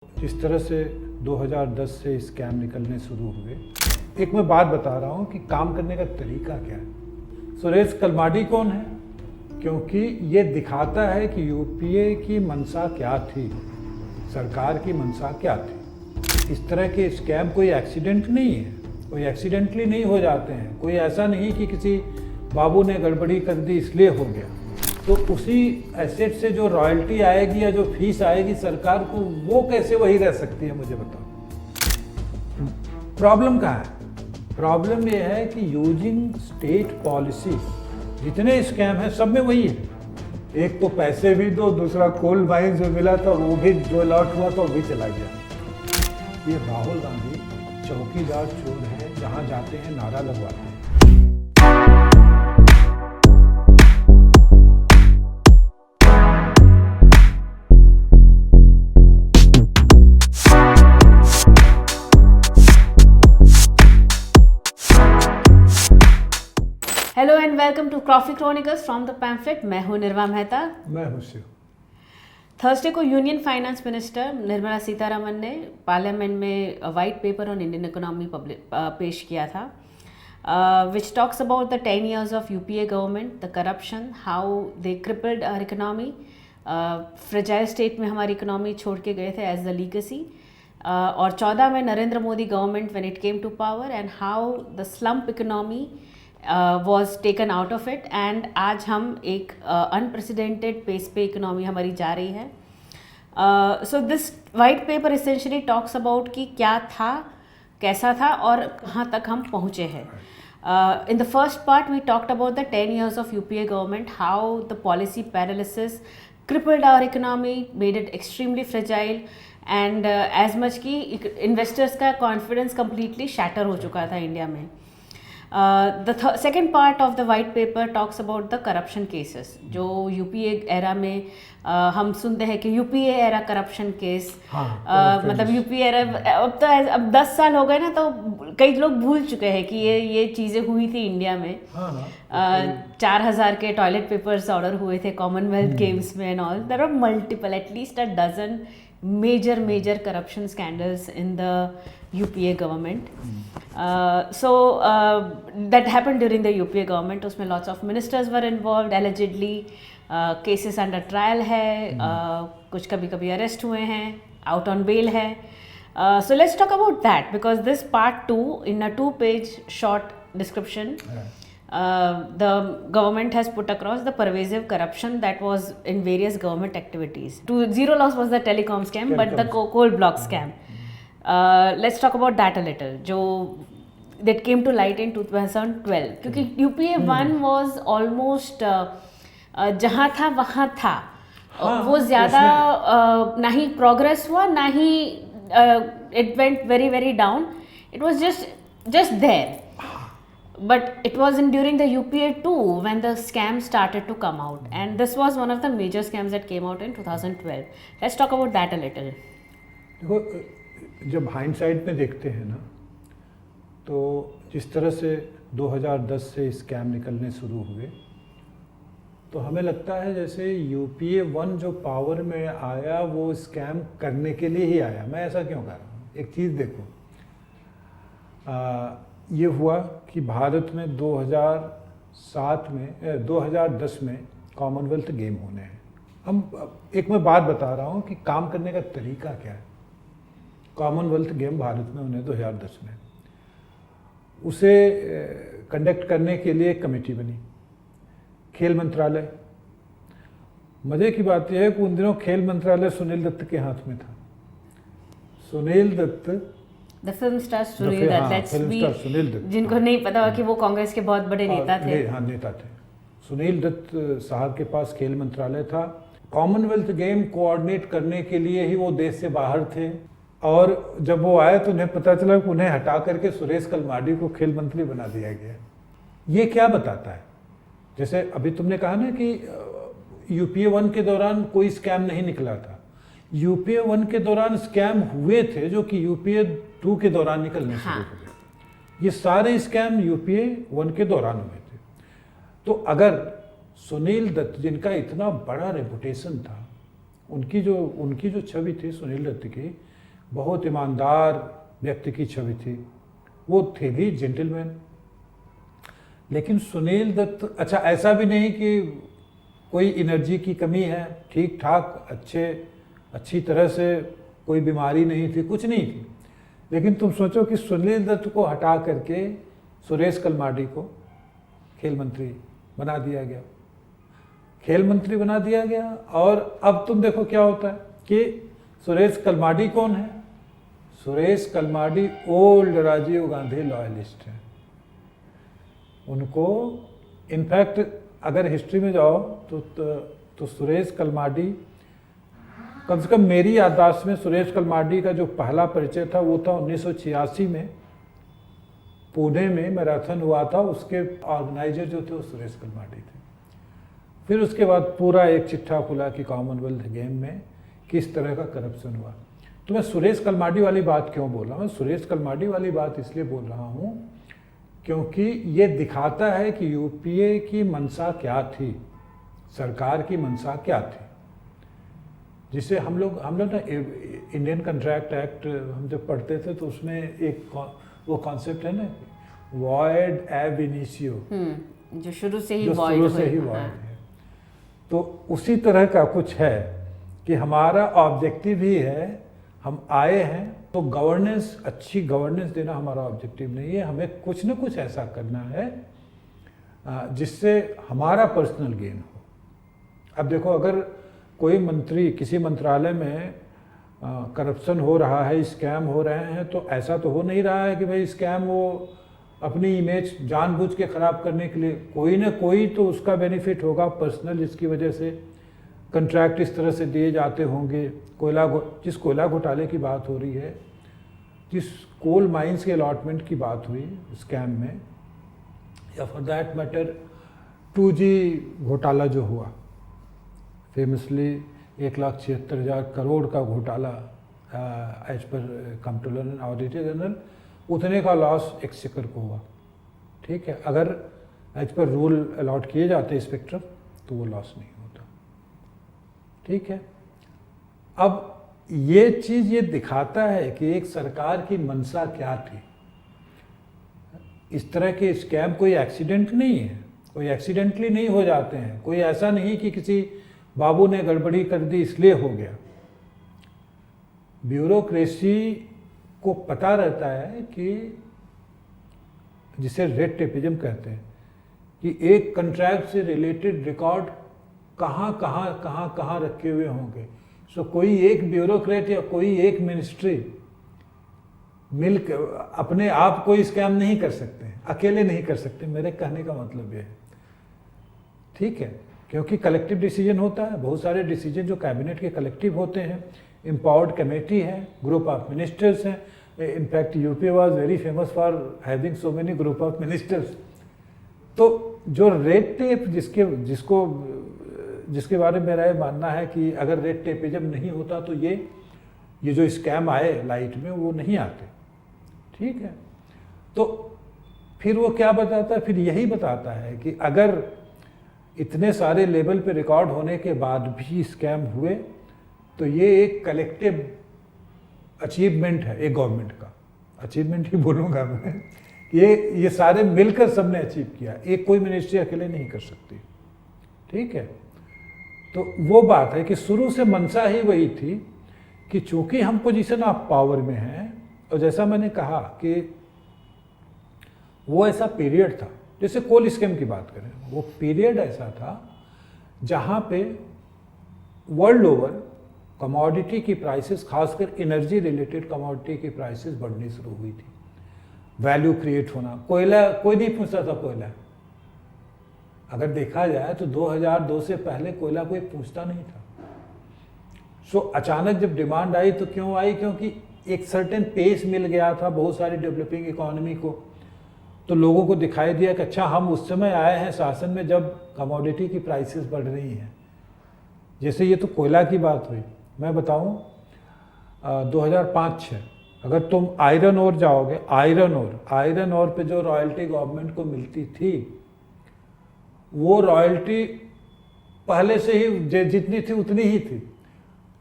जिस तरह से 2010 से स्कैम निकलने शुरू हुए, एक मैं बात बता रहा हूँ कि काम करने का तरीका क्या है। सुरेश कलमाडी कौन है? क्योंकि ये दिखाता है कि यूपीए की मंशा क्या थी, सरकार की मंशा क्या थी। इस तरह के स्कैम कोई एक्सीडेंट नहीं है, कोई एक्सीडेंटली नहीं हो जाते हैं। कोई ऐसा नहीं कि किसी बाबू ने गड़बड़ी कर दी इसलिए हो गया। तो उसी एसेट से जो रॉयल्टी आएगी या जो फीस आएगी सरकार को, वो कैसे वही रह सकती है, मुझे बताओ। प्रॉब्लम कहाँ है? प्रॉब्लम ये है कि यूजिंग स्टेट पॉलिसी, जितने स्कैम हैं सब में वही है। एक तो पैसे भी दो, दूसरा कोल माइन जो मिला था वो भी जो अलॉट हुआ था वो भी चला गया। ये राहुल गांधी चौकीदार चोर है, जहाँ जाते हैं नारा लगवाते हैं। Hello and welcome to coffee chronicles from the pamphlet. मैं हूं निर्वा मेहता। मैं हूँ शिव। थर्सडे को union finance minister Nirmala Sitharaman ने पार्लियामेंट में white paper on Indian economy पेश किया था, which talks about the 10 years of UPA government, the corruption, how they crippled our economy, fragile state में हमारी इकोनॉमी छोड़ के गए थे एज द लीगेसी, और 14 में Narendra Modi government when it came to power and how the slump economy was taken out of it, and आज हम एक unprecedented pace पे इकोनॉमी हमारी जा रही है। So this white paper essentially talks about कि क्या था, कैसा था और कहाँ तक हम पहुँचे हैं। In the first part we talked about the 10 years of UPA government, how the policy paralysis crippled our economy, made it extremely fragile, and as much कि investors का confidence completely shatter हो चुका था इंडिया में। The second part of the white paper talks about the corruption cases, जो UPA era में हम सुनते हैं कि यूपीए एरा करप्शन केस, मतलब यूपीए एरा अब 10 साल हो गए ना, तो कई लोग भूल चुके हैं कि ये चीज़ें हुई थी इंडिया में। 4000 के टॉयलेट पेपर्स ऑर्डर हुए थे कॉमनवेल्थ गेम्स में and all. There are multiple, at least a dozen major corruption scandals in the UPA government. So that happened during the UPA government. उसमें lots of ministers were involved allegedly. Cases under trial है, कुछ कभी arrest हुए हैं, out on bail है. So let's talk about that, because this part 2 in a 2-page short description. The government has put across the pervasive corruption that was in various government activities. Zero loss was the telecom scam, but the coal block scam. Let's talk about that a little. That came to light in 2012. क्योंकि UPA 1 was almost जहाँ था वहाँ था, वो ज़्यादा ना ही progress हुआ, ना ही it went very down. It was just there. But it was during the UPA 2 when the scam started to come out, and this was one of the major scams that came out in 2012. Let's talk about that a little. देखो, जब hindsight में देखते हैं ना, तो जिस तरह से 2010 से स्कैम निकलने शुरू हुए, तो हमें लगता है जैसे यूपीए 1 जो पावर में आया वो स्कैम करने के लिए ही आया। मैं ऐसा क्यों कह रहा हूँ? एक चीज़ देखो, ये हुआ कि भारत में 2010 में कॉमनवेल्थ गेम होने हैं। एक मैं बात बता रहा हूँ कि काम करने का तरीका क्या है। कॉमनवेल्थ गेम भारत में होने 2010 में, उसे कंडक्ट करने के लिए एक कमेटी बनी, खेल मंत्रालय। मज़े की बात यह है कि उन दिनों खेल मंत्रालय सुनील दत्त के हाथ में था। Sunil Dutt, The film star Sunil Dutt, let's be, जिनको नहीं पता हो कि वो कांग्रेस के बहुत बड़े नेता थे। हाँ, नेता थे। सुनील दत्त साहब के पास खेल मंत्रालय था। कॉमनवेल्थ गेम कोऑर्डिनेट करने के लिए ही वो देश से बाहर थे, और जब वो आए तो उन्हें पता चला कि उन्हें हटा करके सुरेश कलमाडी को खेल मंत्री बना दिया गया। ये क्या बताता है? जैसे अभी तुमने कहा ना कि यूपीए 1 के दौरान कोई स्कैम नहीं निकला था। यूपीए 1 के दौरान स्कैम हुए थे जो कि यूपीए 2 के दौरान निकलने शुरू हो गए। ये सारे स्कैम यूपीए 1 के दौरान हुए थे। तो अगर सुनील दत्त, जिनका इतना बड़ा रेपुटेशन था, उनकी जो छवि थी सुनील दत्त की, बहुत ईमानदार व्यक्ति की छवि थी, वो थे भी जेंटलमैन। लेकिन सुनील दत्त, अच्छा ऐसा भी नहीं कि कोई एनर्जी की कमी है, ठीक ठाक अच्छी तरह से, कोई बीमारी नहीं थी, कुछ नहीं थी। लेकिन तुम सोचो कि सुनील दत्त को हटा करके सुरेश कलमाडी को खेल मंत्री बना दिया गया, खेल मंत्री बना दिया गया। और अब तुम देखो क्या होता है कि सुरेश कलमाडी कौन है? सुरेश कलमाडी ओल्ड राजीव गांधी लॉयलिस्ट हैं। उनको इनफैक्ट अगर हिस्ट्री में जाओ तो सुरेश कलमाडी, कम से कम मेरी याददाश्त में सुरेश कलमाडी का जो पहला परिचय था वो था 1986 में पुणे में मैराथन हुआ था, उसके ऑर्गेनाइजर जो थे वो सुरेश कलमाडी थे। फिर उसके बाद पूरा एक चिट्ठा खुला कि कॉमनवेल्थ गेम में किस तरह का करप्शन हुआ। तो मैं सुरेश कलमाडी वाली बात क्यों बोल रहा हूँ? सुरेश कलमाडी वाली बात इसलिए बोल रहा हूँ क्योंकि ये दिखाता है कि यूपीए की मंशा क्या थी, सरकार की मंशा क्या थी, जिसे हम लोग ना इंडियन कंट्रैक्ट एक्ट हम जब पढ़ते थे तो उसमें एक वो कॉन्सेप्ट है ना, वॉइड एब इनिशियो, जो शुरू से ही वॉइड है। तो उसी तरह का कुछ है कि हमारा ऑब्जेक्टिव ही है, हम आए हैं तो गवर्नेंस, अच्छी गवर्नेंस देना हमारा ऑब्जेक्टिव नहीं है, हमें कुछ न कुछ ऐसा करना है जिससे हमारा पर्सनल गेन हो। अब देखो, अगर कोई मंत्री किसी मंत्रालय में करप्शन हो रहा है, स्कैम हो रहे हैं, तो ऐसा तो हो नहीं रहा है कि भाई स्कैम वो अपनी इमेज जानबूझ के ख़राब करने के लिए, कोई ना कोई तो उसका बेनिफिट होगा पर्सनल, जिसकी वजह से कंट्रैक्ट इस तरह से दिए जाते होंगे। जिस कोयला घोटाले की बात हो रही है, जिस कोल माइंस के अलॉटमेंट की बात हुई स्कैम में, या फॉर दैट मैटर 2G घोटाला जो हुआ फेमसली 1,76,000 करोड़ का घोटाला as per controller and auditor general, उतने का लॉस एक्सचेकर को हुआ। ठीक है, अगर एज पर रूल अलॉट किए जाते स्पेक्ट्रम तो वो लॉस नहीं होता। ठीक है, अब ये चीज़ ये दिखाता है कि एक सरकार की मंशा क्या थी। इस तरह के स्कैम कोई एक्सीडेंट नहीं है, कोई एक्सीडेंटली नहीं हो जाते हैं, कोई ऐसा नहीं कि किसी बाबू ने गड़बड़ी कर दी इसलिए हो गया। ब्यूरोक्रेसी को पता रहता है कि जिसे रेड टेपिज्म कहते हैं, कि एक कॉन्ट्रैक्ट से रिलेटेड रिकॉर्ड कहाँ रखे हुए होंगे। सो कोई एक ब्यूरोक्रेट या कोई एक मिनिस्ट्री मिलकर अपने आप कोई स्कैम नहीं कर सकते, अकेले नहीं कर सकते, मेरे कहने का मतलब ये है। ठीक है, क्योंकि कलेक्टिव डिसीजन होता है, बहुत सारे डिसीजन जो कैबिनेट के कलेक्टिव होते हैं, एम्पावर्ड कमेटी है, ग्रुप ऑफ मिनिस्टर्स हैं। In fact UP was very famous for having so many group of ministers. तो जो रेड टेप जिसके बारे में मेरा ये मानना है कि अगर रेड टेपिज्म नहीं होता तो ये जो स्कैम आए लाइट में वो नहीं आते। ठीक है, तो फिर वो क्या बताता है? फिर यही बताता है कि अगर इतने सारे लेवल पे रिकॉर्ड होने के बाद भी स्कैम हुए तो ये एक कलेक्टिव अचीवमेंट है एक गवर्नमेंट का, अचीवमेंट ही बोलूँगा मैं, ये सारे मिलकर सबने अचीव किया, एक कोई मिनिस्ट्री अकेले नहीं कर सकती। ठीक है, तो वो बात है कि शुरू से मंशा ही वही थी कि चूंकि हम पोजीशन ऑफ पावर में हैं, और जैसा मैंने कहा कि वो ऐसा पीरियड था, जैसे कोल स्कीम की बात करें, वो पीरियड ऐसा था जहाँ पे वर्ल्ड ओवर कमोडिटी की प्राइसेस, खासकर एनर्जी रिलेटेड कमोडिटी की प्राइसेस बढ़नी शुरू हुई थी, वैल्यू क्रिएट होना। कोयला कोई नहीं पूछता था, कोयला अगर देखा जाए तो 2002 से पहले कोयला कोई पूछता नहीं था। सो अचानक जब डिमांड आई तो क्यों आई? क्योंकि एक सर्टेन पेस मिल गया था बहुत सारी डेवलपिंग इकोनॉमी को, तो लोगों को दिखाई दिया कि अच्छा हम उस समय आए हैं शासन में जब कमोडिटी की प्राइसेस बढ़ रही हैं। जैसे ये तो कोयला की बात हुई, मैं बताऊं 2005-06 अगर तुम आयरन ओर जाओगे, आयरन ओर पे जो रॉयल्टी गवर्नमेंट को मिलती थी, वो रॉयल्टी पहले से ही जितनी थी उतनी ही थी।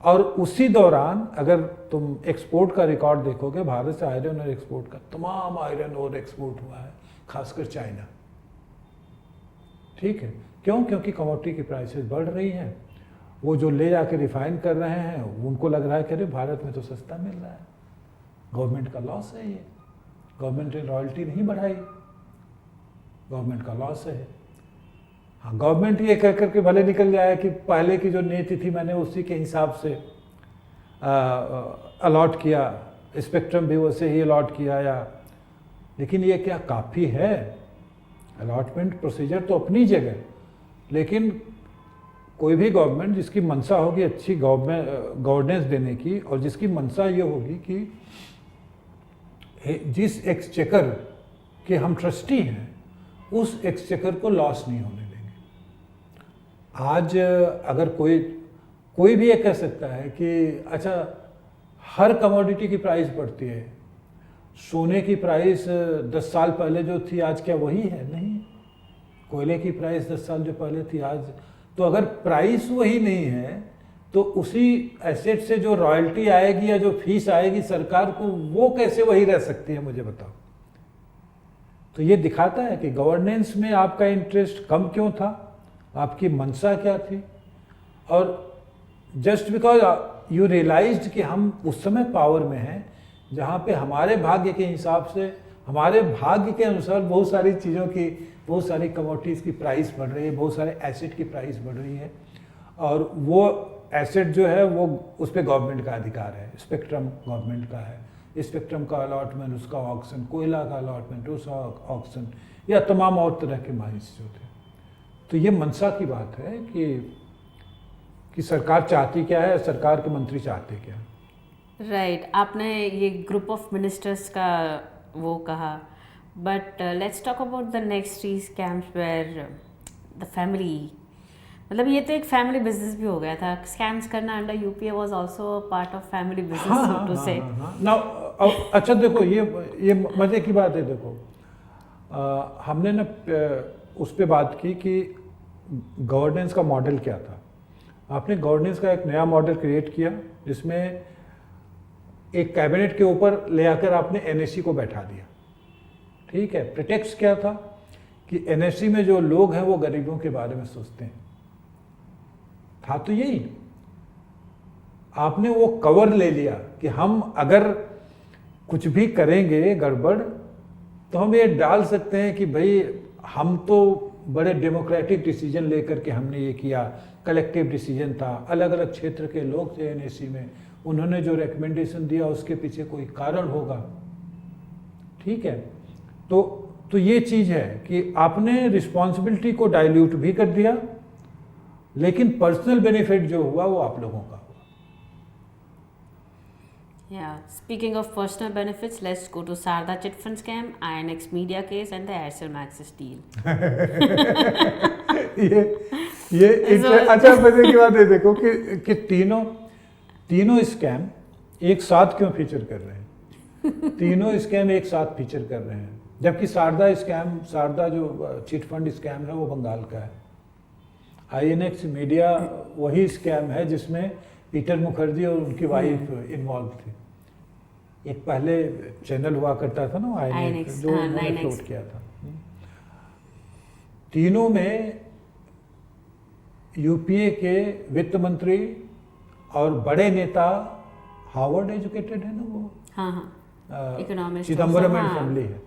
और उसी दौरान अगर तुम एक्सपोर्ट का रिकॉर्ड देखोगे, भारत से आयरन और एक्सपोर्ट का, तमाम आयरन और एक्सपोर्ट हुआ है, खासकर चाइना। ठीक है, क्यों? क्योंकि कमोडिटी की प्राइसेस बढ़ रही हैं, वो जो ले जाके रिफाइन कर रहे हैं उनको लग रहा है कि अरे भारत में तो सस्ता मिल रहा है। गवर्नमेंट का लॉस है ये, गवर्नमेंट ने रॉयल्टी नहीं बढ़ाई, गवर्नमेंट का लॉस है। हाँ, गवर्नमेंट ये कह करके भले निकल जाए कि पहले की जो नीति थी मैंने उसी के हिसाब से अलॉट किया, स्पेक्ट्रम भी वैसे ही अलॉट किया, या लेकिन ये क्या काफ़ी है? अलॉटमेंट प्रोसीजर तो अपनी जगह, लेकिन कोई भी गवर्नमेंट जिसकी मंशा होगी अच्छी गवर्नेंस देने की, और जिसकी मंशा ये होगी कि जिस एक्सचेकर के हम ट्रस्टी हैं उस एक्सचेकर को लॉस नहीं होने देंगे। आज अगर कोई भी ये कह सकता है कि अच्छा हर कमोडिटी की प्राइस बढ़ती है, सोने की प्राइस 10 साल पहले जो थी आज क्या वही है? नहीं। कोयले की प्राइस 10 साल जो पहले थी आज, तो अगर प्राइस वही नहीं है तो उसी एसेट से जो रॉयल्टी आएगी या जो फीस आएगी सरकार को, वो कैसे वही रह सकती है? मुझे बताओ। तो ये दिखाता है कि गवर्नेंस में आपका इंटरेस्ट कम क्यों था, आपकी मंशा क्या थी, और जस्ट बिकॉज यू रियलाइज्ड कि हम उस समय पावर में हैं जहाँ पे हमारे भाग्य के हिसाब से, हमारे भाग्य के अनुसार बहुत सारी चीज़ों की, बहुत सारी कमोडिटीज़ की प्राइस बढ़ रही है, बहुत सारे एसेट की प्राइस बढ़ रही है, और वो एसेट जो है वो उस पर गवर्नमेंट का अधिकार है। स्पेक्ट्रम गवर्नमेंट का है, स्पेक्ट्रम का अलॉटमेंट, उसका ऑक्शन, कोयला का अलॉटमेंट, उसका ऑक्शन, या तमाम और तरह के माइंस जो थे। तो ये मंशा की बात है कि सरकार चाहती क्या है, सरकार के मंत्री चाहते क्या है। राइट, आपने ये ग्रुप ऑफ मिनिस्टर्स का वो कहा, but let's talk about the next 3 scams where the family, मतलब ये तो एक फैमिली बिजनेस भी हो गया था। स्कैम्स करना under UPA was also part of family business, so to say. Now अच्छा देखो, ये मजे की बात है। देखो हमने ना उस पर बात की कि गवर्नेंस का मॉडल क्या था। आपने गवर्नेंस का एक नया मॉडल क्रिएट किया जिसमें एक कैबिनेट के ऊपर ले आकर आपने एनएससी को बैठा दिया। ठीक है, प्रिटेक्स्ट क्या था कि एनएससी में जो लोग हैं वो गरीबों के बारे में सोचते हैं, था तो यही। आपने वो कवर ले लिया कि हम अगर कुछ भी करेंगे गड़बड़ तो हम ये डाल सकते हैं कि भाई हम तो बड़े डेमोक्रेटिक डिसीजन लेकर के हमने ये किया, कलेक्टिव डिसीजन था, अलग अलग क्षेत्र के लोग थे एनएससी में, उन्होंने जो रिकमेंडेशन दिया उसके पीछे कोई कारण होगा। ठीक है, तो ये चीज़ है कि आपने रिस्पॉन्सिबिलिटी को डाइल्यूट भी कर दिया, लेकिन पर्सनल बेनिफिट जो हुआ वो आप लोगों का हुआ। Yeah, speaking of personal benefits, let's go to Sarda Chit Fund scam, INX media case and the Aircel Maxis deal. अच्छा मजे की बात है। देखो कि तीनों स्कैम एक साथ क्यों फीचर कर रहे हैं। तीनों स्कैम एक साथ फीचर कर रहे हैं, जबकि सारदा जो चिट फंड स्कैम है वो बंगाल का है। INX मीडिया वही स्कैम है जिसमें पीटर मुखर्जी और उनकी वाइफ इन्वॉल्व थी। एक पहले चैनल हुआ करता था ना INX, जो उन्होंने फ्लोट किया था। तीनों में यूपीए के वित्त मंत्री और बड़े नेता हार्वर्ड एजुकेटेड है ना वो, इकोनॉमिस्ट, चिदम्बरम एंड फैमिली है।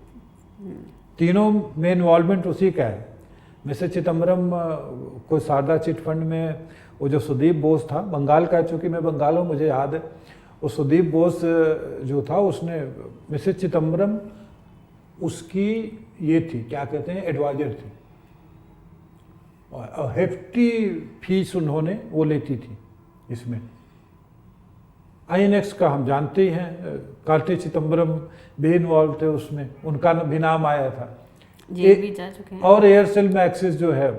तीनों में इन्वॉल्वमेंट उसी का है। मिस्टर चिदम्बरम को सारदा चिट फंड में वो जो सुदीप बोस था, बंगाल का, चूँकि मैं बंगाल हूँ मुझे याद है, वो सुदीप बोस जो था उसने, मिस्टर चिदम्बरम उसकी ये थी, क्या कहते हैं, एडवाइजर थी, और हेफ्टी फीस उन्होंने वो लेती थी इसमें। INX का हम जानते ही हैं, कार्ति चिदम्बरम भी इन्वॉल्व थे उसमें, उनका भी नाम आया था, जेल भी जा चुके हैं। और एयरसेल मैक्सिस जो है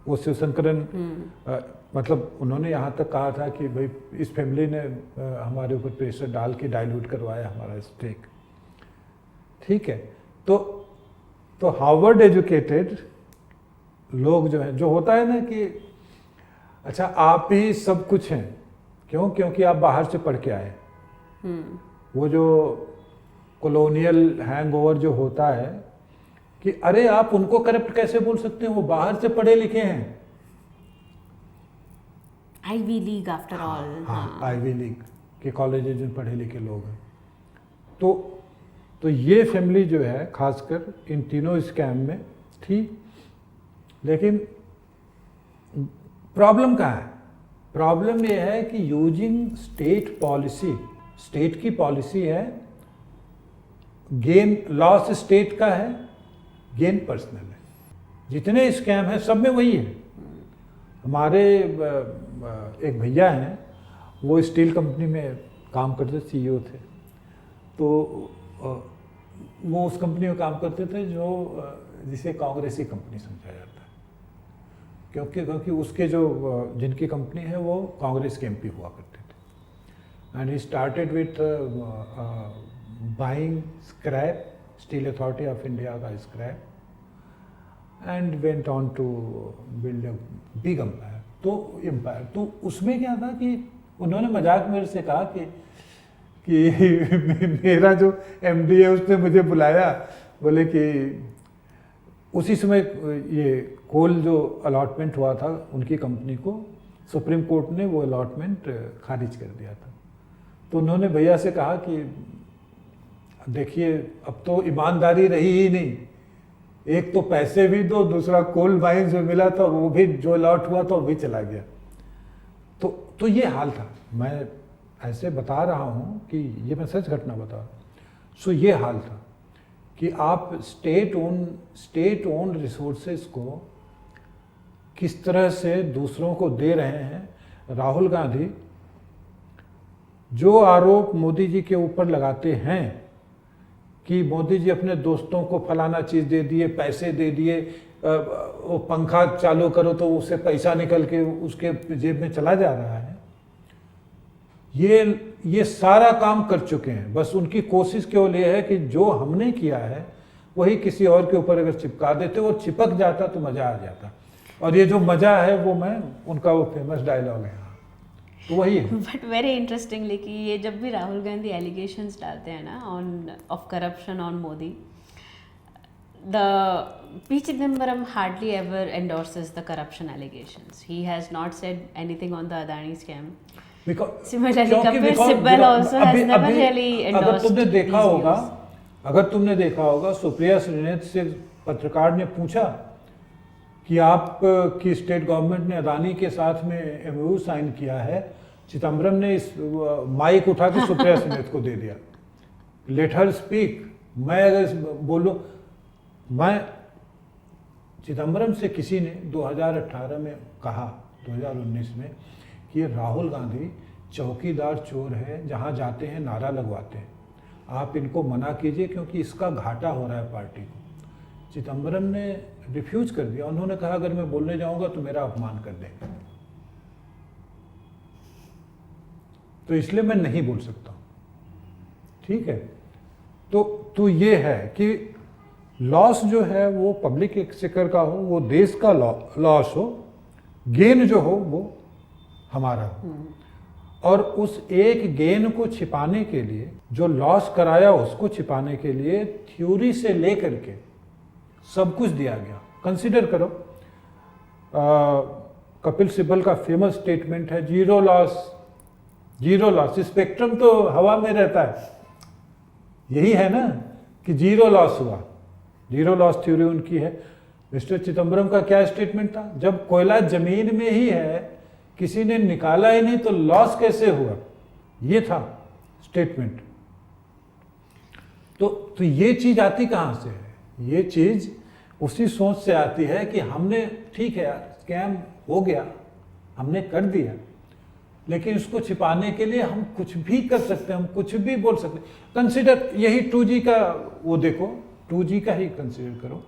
वो शिवशंकरन, मतलब उन्होंने यहाँ तक कहा था कि भाई इस फैमिली ने हमारे ऊपर प्रेशर डाल के डाइल्यूट करवाया हमारा स्टेक। ठीक है, तो हार्वर्ड एजुकेटेड लोग जो हैं, जो होता है ना कि अच्छा आप ही सब कुछ हैं, क्यों? क्योंकि आप बाहर से पढ़ के आए। वो जो कॉलोनियल हैंगओवर जो होता है कि अरे आप उनको करप्ट कैसे बोल सकते हैं, वो बाहर से पढ़े लिखे हैं। Ivy League after all. हाँ, आईवी लीग के कॉलेजेस में पढ़े लिखे लोग हैं। तो ये फैमिली जो है खासकर इन तीनों स्कैम में थी। लेकिन प्रॉब्लम कहाँ है? प्रॉब्लम ये है कि यूजिंग स्टेट पॉलिसी, स्टेट की पॉलिसी है, गेन लॉस स्टेट का है, गेन पर्सनल है। जितने स्कैम हैं सब में वही है। हमारे एक भैया हैं, वो स्टील कंपनी में काम करते, सीईओ थे। तो वो उस कंपनी में काम करते थे जो जिसे कांग्रेसी कंपनी समझा जाता है, क्योंकि उसके जो जिनकी कंपनी है वो कांग्रेस के एमपी हुआ करते थे। And he started with buying scrap, steel authority of India का scrap, and went on to build a big empire. तो उसमें क्या था कि उन्होंने मजाक मेरे से कहा कि मेरा जो एमडी है उसने मुझे बुलाया, बोले कि उसी समय ये कोल जो अलॉटमेंट हुआ था उनकी कंपनी को, सुप्रीम कोर्ट ने वो अलॉटमेंट खारिज कर दिया था। तो उन्होंने भैया से कहा कि देखिए अब तो ईमानदारी रही ही नहीं, एक तो पैसे भी दो, दूसरा कोल माइन जो मिला था वो भी जो अलॉट हुआ था वो भी चला गया। तो ये हाल था। मैं ऐसे बता रहा हूँ कि ये मैं सच घटना बता रहा हूँ। सो ये हाल था कि आप स्टेट ओन रिसोर्सेज को किस तरह से दूसरों को दे रहे हैं। राहुल गांधी जो आरोप मोदी जी के ऊपर लगाते हैं कि मोदी जी अपने दोस्तों को फलाना चीज़ दे दिए, पैसे दे दिए, वो पंखा चालू करो तो उससे पैसा निकल के उसके जेब में चला जा रहा है, ये सारा काम कर चुके हैं। बस उनकी कोशिश केवल ये है कि जो हमने किया है वही किसी और के ऊपर अगर चिपका देते और चिपक जाता तो मज़ा आ जाता। और ये जो मज़ा है वो उनका वो फेमस डायलॉग है, तो वही है। बट वेरी इंटरेस्टिंगली कि ये जब भी राहुल गांधी एलिगेशंस डालते हैं ना of corruption on Modi, the P. Chidambaram hardly ever endorses the corruption allegations. He has not said anything on the Adani scam. Similarly, Kapil Sibal also has never really endorsed अगर तुमने देखा होगा सुप्रिया श्रीनेत से पत्रकार ने पूछा कि आप की स्टेट गवर्नमेंट ने अदानी के साथ में एमओयू साइन किया है, चिदम्बरम ने इस माइक उठा के सुप्रिया श्रीनेत को दे दिया, लेट हर स्पीक। मैं अगर बोलूं, मैं चिदम्बरम से किसी ने 2018 में कहा, 2019 में, कि राहुल गांधी चौकीदार चोर है, जहां जाते हैं नारा लगवाते हैं, आप इनको मना कीजिए क्योंकि इसका घाटा हो रहा है पार्टी को। चिदम्बरम ने रिफ्यूज कर दिया। उन्होंने कहा अगर मैं बोलने जाऊंगा तो मेरा अपमान कर देंगे, तो इसलिए मैं नहीं बोल सकता। ठीक है, तो ये है कि लॉस जो है वो पब्लिक एक्सचेकर का हो, वो देश का लॉस हो, गेन जो हो वो हमारा हो। और उस एक गेन को छिपाने के लिए, जो लॉस कराया उसको छिपाने के लिए थ्योरी से लेकर के सब कुछ दिया गया। कंसिडर करो, कपिल सिब्बल का फेमस स्टेटमेंट है, जीरो लॉस। स्पेक्ट्रम तो हवा में रहता है, यही है ना कि जीरो लॉस हुआ, जीरो लॉस थ्योरी उनकी है। मिस्टर चिदम्बरम का क्या स्टेटमेंट था, जब कोयला जमीन में ही है, किसी ने निकाला ही नहीं तो लॉस कैसे हुआ, ये था स्टेटमेंट। तो ये चीज आती कहां से है? ये चीज उसी सोच से आती है कि हमने, ठीक है यार स्कैम हो गया, हमने कर दिया, लेकिन इसको छिपाने के लिए हम कुछ भी कर सकते हैं, हम कुछ भी बोल सकते हैं। कंसिडर यही 2G का, वो देखो 2G का ही कंसिडर करो।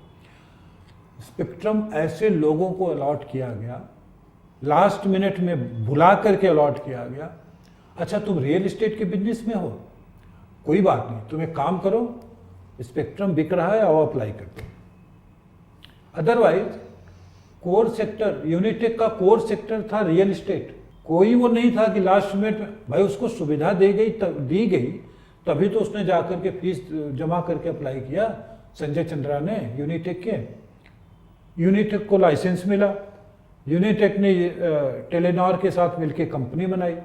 स्पेक्ट्रम ऐसे लोगों को अलॉट किया गया, लास्ट मिनट में भुला करके अलॉट किया गया। अच्छा तुम रियल एस्टेट के बिजनेस में हो, कोई बात नहीं, तुम एक काम करो, स्पेक्ट्रम बिक रहा है और अप्लाई कर दो। अदरवाइज कोर सेक्टर, यूनिटेक का कोर सेक्टर था रियल एस्टेट, कोई वो नहीं था कि लास्ट मिनट में, भाई उसको सुविधा दी गई तभी तो उसने जाकर के फीस जमा करके अप्लाई किया। संजय चंद्रा ने यूनिटेक के, यूनिटेक को लाइसेंस मिला, यूनिटेक ने टेलीनॉर के साथ मिलकर कंपनी बनाई।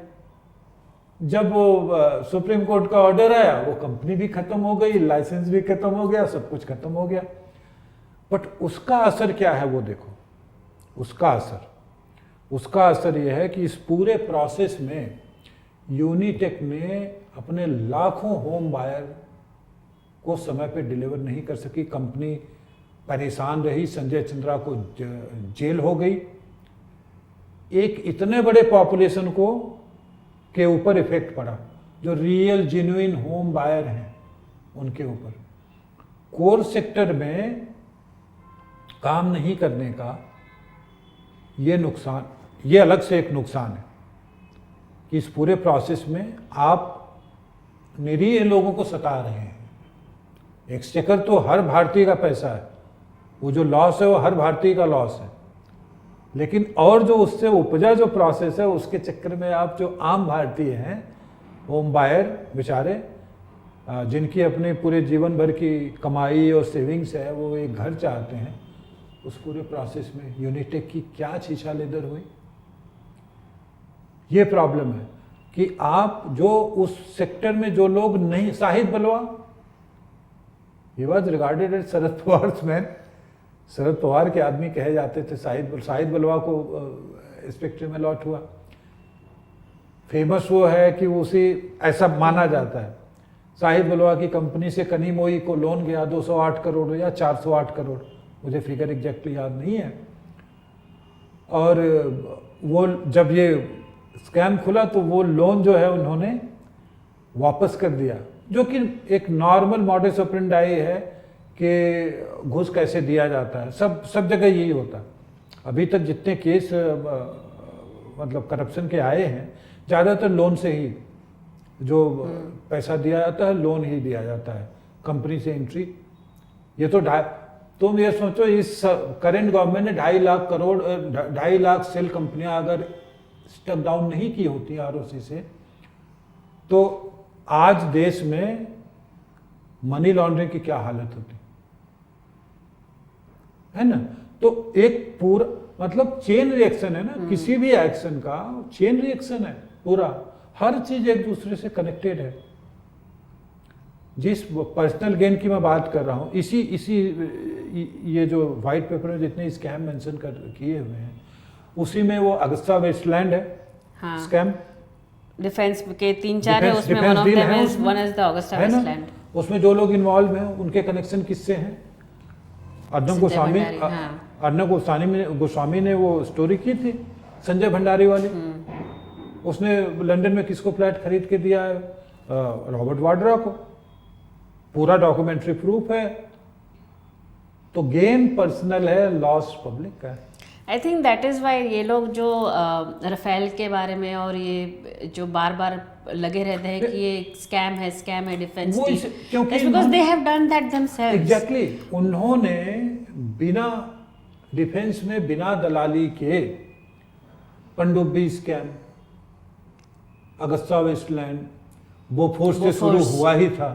जब वो सुप्रीम कोर्ट का ऑर्डर आया, वो कंपनी भी खत्म हो गई, लाइसेंस भी खत्म हो गया, सब कुछ खत्म हो गया। बट उसका असर क्या है वो देखो, उसका असर यह है कि इस पूरे प्रोसेस में यूनिटेक ने अपने लाखों होम बायर को समय पे डिलीवर नहीं कर सकी। कंपनी परेशान रही, संजय चंद्रा को जेल हो गई। एक इतने बड़े पॉपुलेशन को के ऊपर इफेक्ट पड़ा, जो रियल जेन्युइन होम बायर हैं उनके ऊपर। कोर सेक्टर में काम नहीं करने का ये नुकसान, ये अलग से एक नुकसान है कि इस पूरे प्रोसेस में आप निरीह लोगों को सता रहे हैं। एक्सचेकर तो हर भारतीय का पैसा है, वो जो लॉस है वो हर भारतीय का लॉस है, लेकिन और जो उससे उपजा जो प्रोसेस है उसके चक्कर में आप जो आम भारतीय हैं, होम बायर बेचारे, जिनकी अपने पूरे जीवन भर की कमाई और सेविंग्स है, वो एक घर चाहते हैं, उस पूरे प्रोसेस में यूनिटेक की क्या छीछा लेदर हुई। ये प्रॉब्लम है कि आप जो उस सेक्टर में जो लोग नहीं, Shahid Balwa, he was regarded as Sharad Pawar's man, Sharad Pawar के आदमी कहे जाते थे। शाहिद बलवा को स्पेक्ट्रम अलॉट हुआ। फेमस वो है कि उसी ऐसा माना जाता है, शाहिद बलवा की कंपनी से कनीमोई को लोन गया 208 करोड़ या 408 करोड़, मुझे फिगर एग्जैक्टली याद नहीं है। और वो जब ये स्कैम खुला तो वो लोन जो है उन्होंने वापस कर दिया, जो कि एक नॉर्मल मॉडस ऑपरेंडाई है कि घूस कैसे दिया जाता है, सब जगह यही होता है। अभी तक जितने केस मतलब करप्शन के आए हैं, ज़्यादातर लोन से ही जो पैसा दिया जाता है, लोन ही दिया जाता है, कंपनी से एंट्री। ये तो तुम ये सोचो, इस करेंट गवर्नमेंट ने 2.5 लाख करोड़ 2.5 लाख सेल कंपनियां अगर स्टेप डाउन नहीं की होती आरओसी से, तो आज देश में मनी लॉन्ड्रिंग की क्या हालत होती है ना। तो एक पूरा मतलब चेन रिएक्शन है ना, किसी भी एक्शन का चेन रिएक्शन है पूरा, हर चीज एक दूसरे से कनेक्टेड है। जिस पर्सनल गेन की मैं बात कर रहा हूँ, इसी ये जो व्हाइट पेपर में जितने स्कैम मेंशन किए हुए हैं, उसी में वो अगस्ता वेस्टलैंड है। हाँ। स्कैम डिफेंस के 3-4 है, उसमें one of them is the Agusta Westland. उसमें जो लोग इन्वॉल्व हैं उनके कनेक्शन किससे हैं? अर्नब गोस्वामी ने वो स्टोरी की थी, संजय भंडारी वाली। उसने लंदन में किसको फ्लैट खरीद के दिया है? रॉबर्ट वाड्रा को। पूरा डॉक्यूमेंट्री प्रूफ है। तो गेन पर्सनल है, लॉस पब्लिक का है। I think that is why ये लोग जो राफेल के बारे में और ये जो बार बार लगे रहते हैं कि ये स्कैम है डिफेंस की, क्योंकि because they have done that themselves. Exactly, उन्होंने बिना डिफेंस में बिना दलाली के पनडुब्बी स्कैम, अगस्ता वेस्टलैंड, बोफोर्स से शुरू हुआ ही था।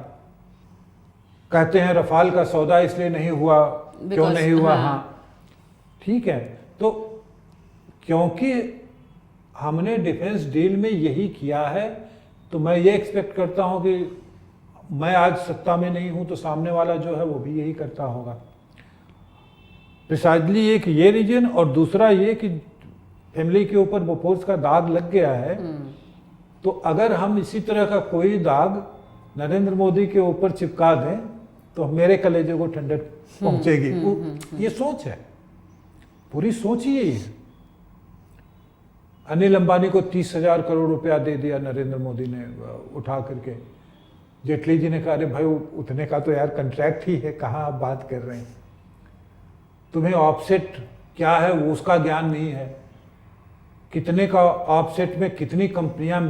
कहते हैं रफाल का सौदा इसलिए नहीं हुआ, क्यों नहीं हुआ? हाँ ठीक है, तो क्योंकि हमने डिफेंस डील में यही किया है, तो मैं ये एक्सपेक्ट करता हूं कि मैं आज सत्ता में नहीं हूं तो सामने वाला जो है वो भी यही करता होगा। प्रिसाइजली एक ये रीजन, और दूसरा ये कि फैमिली के ऊपर बोफोर्स का दाग लग गया है, तो अगर हम इसी तरह का कोई दाग नरेंद्र मोदी के ऊपर चिपका दें तो मेरे कलेजे को ठंडक पहुंचेगी। ये सोच है, पूरी सोच ही यही है। अनिल अंबानी को 30,000 करोड़ रुपया दे दिया नरेंद्र मोदी ने उठा करके। जेटली जी ने कहा अरे भाई उतने का तो यार कंट्रैक्ट ही है, कहाँ आप बात कर रहे हैं? तुम्हें ऑफसेट क्या है वो उसका ज्ञान नहीं है, कितने का ऑफसेट में कितनी कंपनियां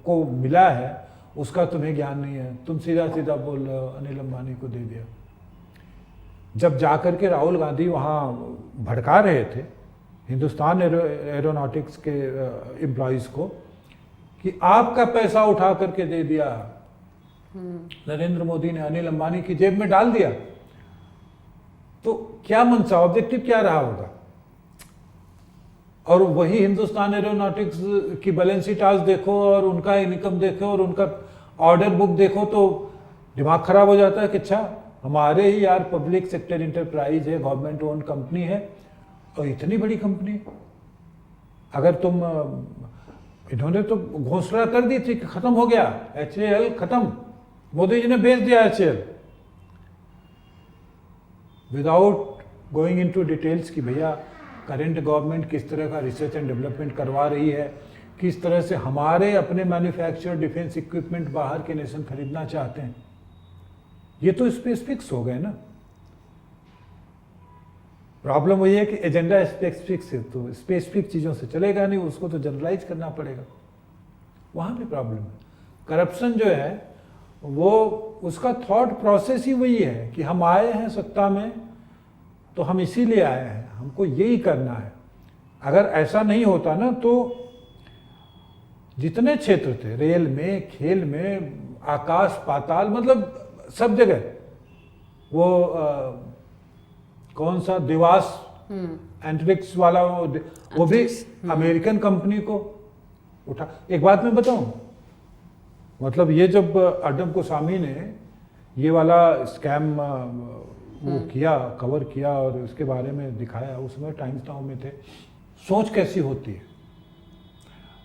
को मिला है उसका तुम्हें ज्ञान नहीं है। तुम सीधा सीधा बोल रहे हो अनिल अंबानी को दे दिया। जब जाकर के राहुल गांधी वहाँ भड़का रहे थे हिंदुस्तान एरोनॉटिक्स के एम्प्लॉयज़ को कि आपका पैसा उठा करके दे दिया, नरेंद्र मोदी ने अनिल अंबानी की जेब में डाल दिया, तो क्या मंशा, ऑब्जेक्टिव क्या रहा होगा? और वही हिंदुस्तान एरोनॉटिक्स की बैलेंस शीट आज देखो और उनका इनकम देखो और उनका ऑर्डर बुक देखो तो दिमाग खराब हो जाता है कि अच्छा हमारे ही यार पब्लिक सेक्टर इंटरप्राइज है, गवर्नमेंट ओन कंपनी है और इतनी बड़ी कंपनी। अगर तुम इन्होंने तो घोषणा कर दी थी कि खत्म हो गया, HAL खत्म, मोदी जी ने बेच दिया HAL without going into details कि भैया करंट गवर्नमेंट किस तरह का रिसर्च एंड डेवलपमेंट करवा रही है, किस तरह से हमारे अपने मैन्युफैक्चर डिफेंस इक्विपमेंट बाहर के नेशन खरीदना चाहते हैं। ये तो स्पेसिफिक्स हो गए ना। प्रॉब्लम वही है कि एजेंडा स्पेसिफिक से, तो स्पेसिफिक चीज़ों से चलेगा नहीं, उसको तो जनरलाइज करना पड़ेगा, वहाँ पे प्रॉब्लम है। करप्शन जो है वो उसका थॉट प्रोसेस ही वही है कि हम आए हैं सत्ता में तो हम इसीलिए आए हैं, हमको यही करना है। अगर ऐसा नहीं होता ना तो जितने क्षेत्र थे, रेल में, खेल में, आकाश पाताल, मतलब सब जगह, वो कौन सा दिवास एंट्रिक्स वाला वो भी अमेरिकन कंपनी को उठा। एक बात मैं बताऊं, मतलब ये जब अडम गोस्वामी ने ये वाला स्कैम वो किया, कवर किया और उसके बारे में दिखाया, उसमें टाइम्स नाउ में थे, सोच कैसी होती है।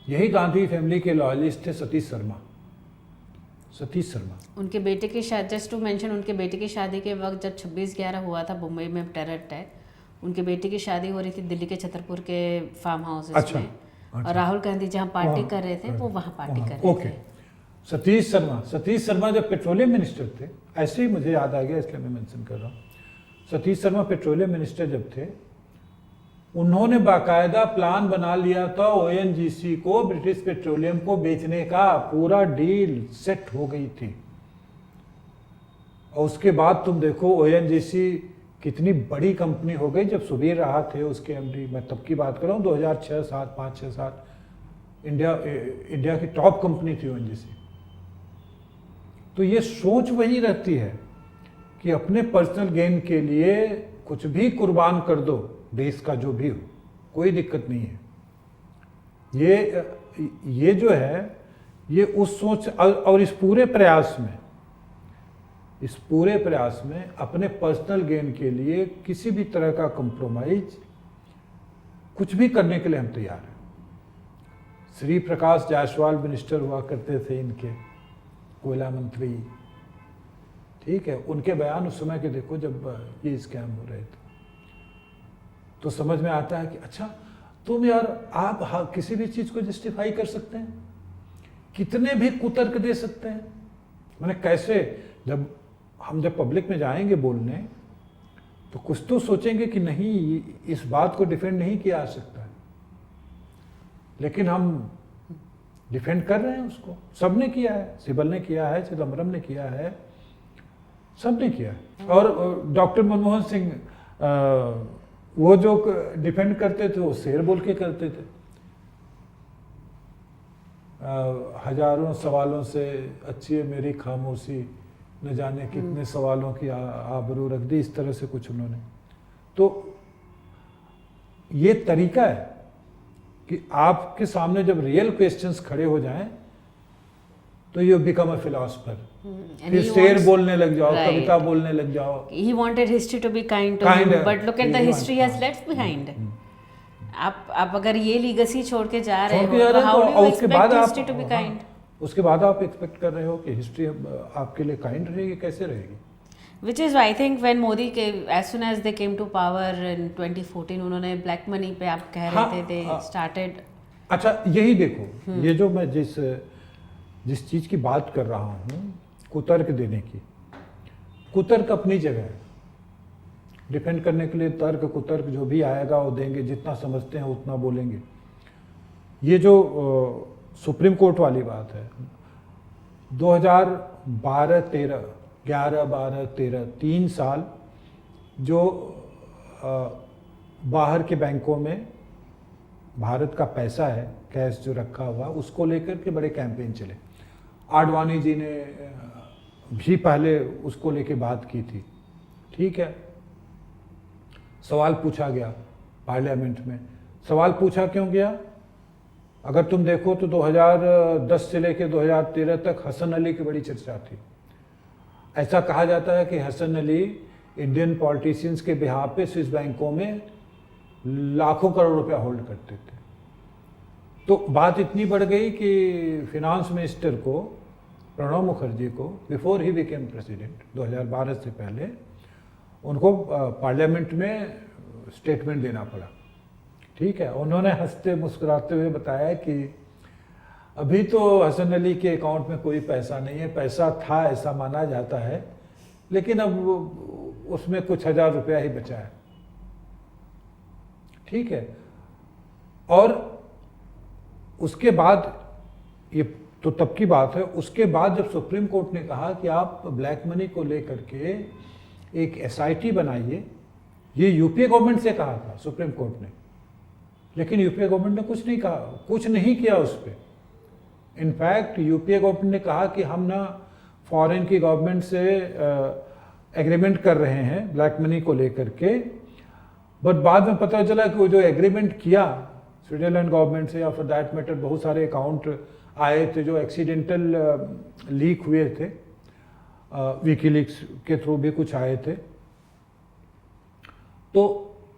यही गांधी फैमिली के लॉयलिस्ट थे सतीश शर्मा। उनके बेटे की शादी, जस्ट टू मेंशन, उनके बेटे की शादी के वक्त जब 26/11 हुआ था मुंबई में टेरर अटैक, उनके बेटे की शादी हो रही थी दिल्ली के छतरपुर के फार्म हाउस में, और राहुल गांधी जहाँ पार्टी कर रहे थे वो वहाँ पार्टी कर रहे थे। सतीश शर्मा जब पेट्रोलियम मिनिस्टर थे, ऐसे ही मुझे याद आ गया इसलिए मैं मेंशन कर रहा हूँ। सतीश शर्मा पेट्रोलियम मिनिस्टर जब थे, उन्होंने बाकायदा प्लान बना लिया था ONGC को ब्रिटिश पेट्रोलियम को बेचने का, पूरा डील सेट हो गई थी। और उसके बाद तुम देखो ONGC कितनी बड़ी कंपनी हो गई। जब सुबीर रहा थे उसके MD, मैं तब की बात कर रहा हूँ 2006-7, 5-6-7, इंडिया की टॉप कंपनी थी ONGC। तो ये सोच वही रहती है कि अपने पर्सनल गेन के लिए कुछ भी कुर्बान कर दो, देश का जो भी हो, कोई दिक्कत नहीं है। ये जो है, ये उस सोच, और इस पूरे प्रयास में अपने पर्सनल गेन के लिए किसी भी तरह का कंप्रोमाइज, कुछ भी करने के लिए हम तैयार हैं। श्री प्रकाश जायसवाल मिनिस्टर हुआ करते थे इनके, कोयला मंत्री, ठीक है, उनके बयान उस समय के देखो जब ये स्कैम हो रहे थे, तो समझ में आता है कि अच्छा तुम यार, आप किसी भी चीज को जस्टिफाई कर सकते हैं, कितने भी कुतर्क दे सकते हैं। मैंने कैसे, जब पब्लिक में जाएंगे बोलने, तो कुछ तो सोचेंगे कि नहीं, इस बात को डिफेंड नहीं किया जा सकता है, लेकिन हम डिफेंड कर रहे हैं उसको। सबने किया है, सिब्बल ने किया है, चिदम्बरम ने किया है, सबने किया है। और डॉक्टर मनमोहन सिंह वो जो डिफेंड करते थे वो शेर बोल के करते थे। हजारों सवालों से अच्छी है मेरी खामोशी, न जाने कितने सवालों की आबरू रख दी, इस तरह से कुछ उन्होंने। तो ये तरीका है कि आपके सामने जब रियल क्वेश्चंस खड़े हो जाएं तो यू बिकम अ फिलोसफर, फिर शेर बोलने लग जाओ, कविता बोलने लग जाओ। He wanted history to be kind to him, but look at the history he has left behind. आप अगर ये लीगेसी छोड़ के जा रहे हो तो how do you expect history to be kind? उसके बाद आप एक्सपेक्ट कर रहे हो कि हिस्ट्री आपके लिए काइंड रहेगी, कैसे रहेगी? Which is why I think when Modi came, as soon as they came to power in 2014, उन्होंने ब्लैक मनी पे, आप कह रहे थे, they started। अच्छा यही देखो, ये जो मैं जिस चीज की बात कर रहा हूँ, कुतर्क देने की, कुतर्क अपनी जगह है, डिफेंड करने के लिए तर्क कुतर्क जो भी आएगा वो देंगे, जितना समझते हैं उतना बोलेंगे। ये जो सुप्रीम कोर्ट वाली बात है, 2012-13, 11-12-13, 3 साल जो बाहर के बैंकों में भारत का पैसा है कैश जो रखा हुआ उसको लेकर के बड़े कैंपेन चले। आडवाणी जी ने भी पहले उसको लेके बात की थी, ठीक है। सवाल पूछा गया पार्लियामेंट में। सवाल पूछा क्यों गया? अगर तुम देखो तो 2010 से लेकर 2013 तक हसन अली की बड़ी चर्चा थी। ऐसा कहा जाता है कि हसन अली इंडियन पॉलिटिशियंस के बिहाफ पे स्विस बैंकों में लाखों करोड़ रुपया होल्ड करते थे। तो बात इतनी बढ़ गई कि फिनांस मिनिस्टर को, प्रणब मुखर्जी को, बिफोर ही बिकेम प्रेसिडेंट 2012 से पहले, उनको पार्लियामेंट में स्टेटमेंट देना पड़ा, ठीक है। उन्होंने हंसते मुस्कुराते हुए बताया कि अभी तो हसन अली के अकाउंट में कोई पैसा नहीं है, पैसा था ऐसा माना जाता है, लेकिन अब उसमें कुछ हजार रुपया ही बचा है, ठीक है। और उसके बाद, ये तो तब की बात है, उसके बाद जब सुप्रीम कोर्ट ने कहा कि आप ब्लैक मनी को लेकर के एक एसआईटी बनाइए, ये यूपीए गवर्नमेंट से कहा था सुप्रीम कोर्ट ने, लेकिन यूपीए गवर्नमेंट ने कुछ नहीं कहा, कुछ नहीं किया उस पर। इनफैक्ट यूपीए गवर्नमेंट ने कहा कि हम ना फॉरेन की गवर्नमेंट से एग्रीमेंट कर रहे हैं ब्लैक मनी को लेकर के, बट बाद में पता चला कि वो जो एग्रीमेंट किया स्विट्जरलैंड गवर्नमेंट से, या फॉर दैट मैटर बहुत सारे अकाउंट आए थे जो एक्सीडेंटल लीक हुए थे, विकीलीक्स के थ्रू भी कुछ आए थे। तो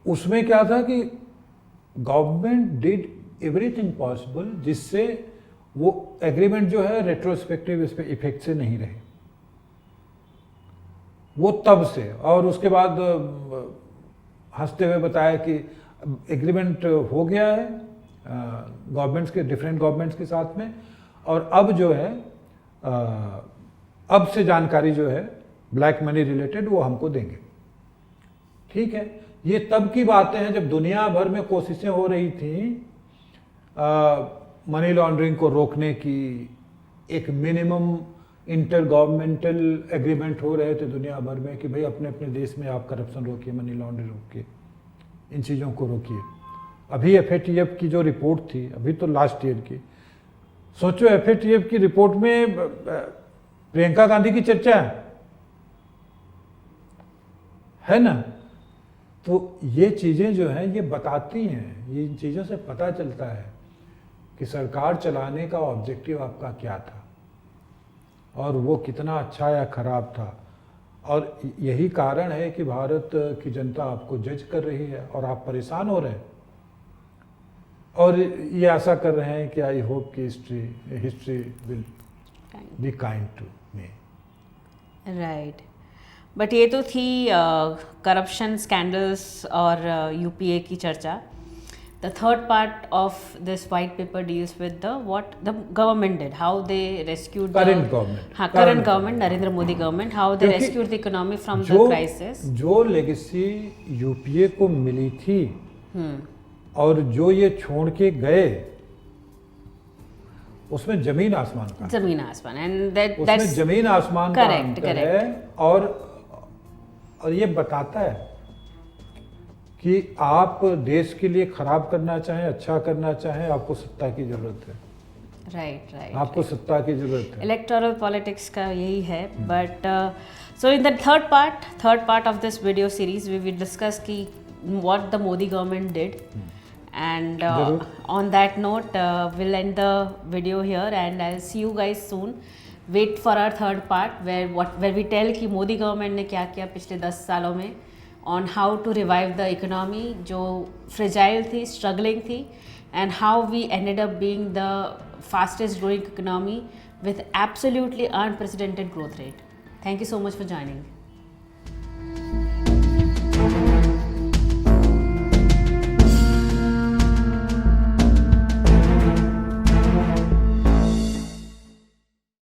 उसमें क्या था कि गवर्नमेंट डिड एवरीथिंग पॉसिबल जिससे वो एग्रीमेंट जो है रेट्रोस्पेक्टिव इस पे इफेक्ट से नहीं रहे, वो तब से। और उसके बाद हंसते हुए बताया कि एग्रीमेंट हो गया है गवर्नमेंट्स के, डिफरेंट गवर्नमेंट्स के साथ में, और अब जो है अब से जानकारी जो है ब्लैक मनी रिलेटेड वो हमको देंगे, ठीक है। ये तब की बातें हैं जब दुनिया भर में कोशिशें हो रही थी मनी लॉन्ड्रिंग को रोकने की, एक मिनिमम इंटर गवर्नमेंटल एग्रीमेंट हो रहे थे दुनिया भर में कि भाई अपने अपने देश में आप करप्शन रोकिए, मनी लॉन्ड्रिंग रोकिए, इन चीज़ों को रोकिए। अभी FATF की जो रिपोर्ट थी, अभी तो लास्ट ईयर की, सोचो FATF की रिपोर्ट में प्रियंका गांधी की चर्चा है ना। तो ये चीज़ें जो हैं ये बताती हैं, ये इन चीज़ों से पता चलता है कि सरकार चलाने का ऑब्जेक्टिव आपका क्या था और वो कितना अच्छा या खराब था। और यही कारण है कि भारत की जनता आपको जज कर रही है और आप परेशान हो रहे हैं, और ये आशा कर रहे हैं कि आई होप कि history will be kind to me. Right, but ये तो थी करप्शन स्कैंडल्स और यूपीए की चर्चा। The third part of this white paper deals with what the government did, how they rescued current government, current government, Narendra Modi government, how they rescued the economy from the crisis. जो legacy UPA को मिली थी और जो ये छोड़ के गए, उसमें जमीन आसमान का, जमीन आसमान, and उसमें जमीन आसमान का अंतर है। और ये बताता है कि आप देश के लिए खराब करना चाहें, अच्छा करना चाहें, आपको सत्ता की जरूरत है। राइट, आपको सत्ता की जरूरत है। इलेक्टोरल पॉलिटिक्स का यही है। But so in the third part of this video series we will discuss की what the Modi government did, and on that note we'll end the video here, and I'll see you guys soon. Wait for our third part where we tell कि Modi government ने क्या किया पिछले 10 सालों में on how to revive the economy जो fragile थी, struggling थी, and how we ended up being the fastest growing economy with absolutely unprecedented growth rate. Thank you so much for joining.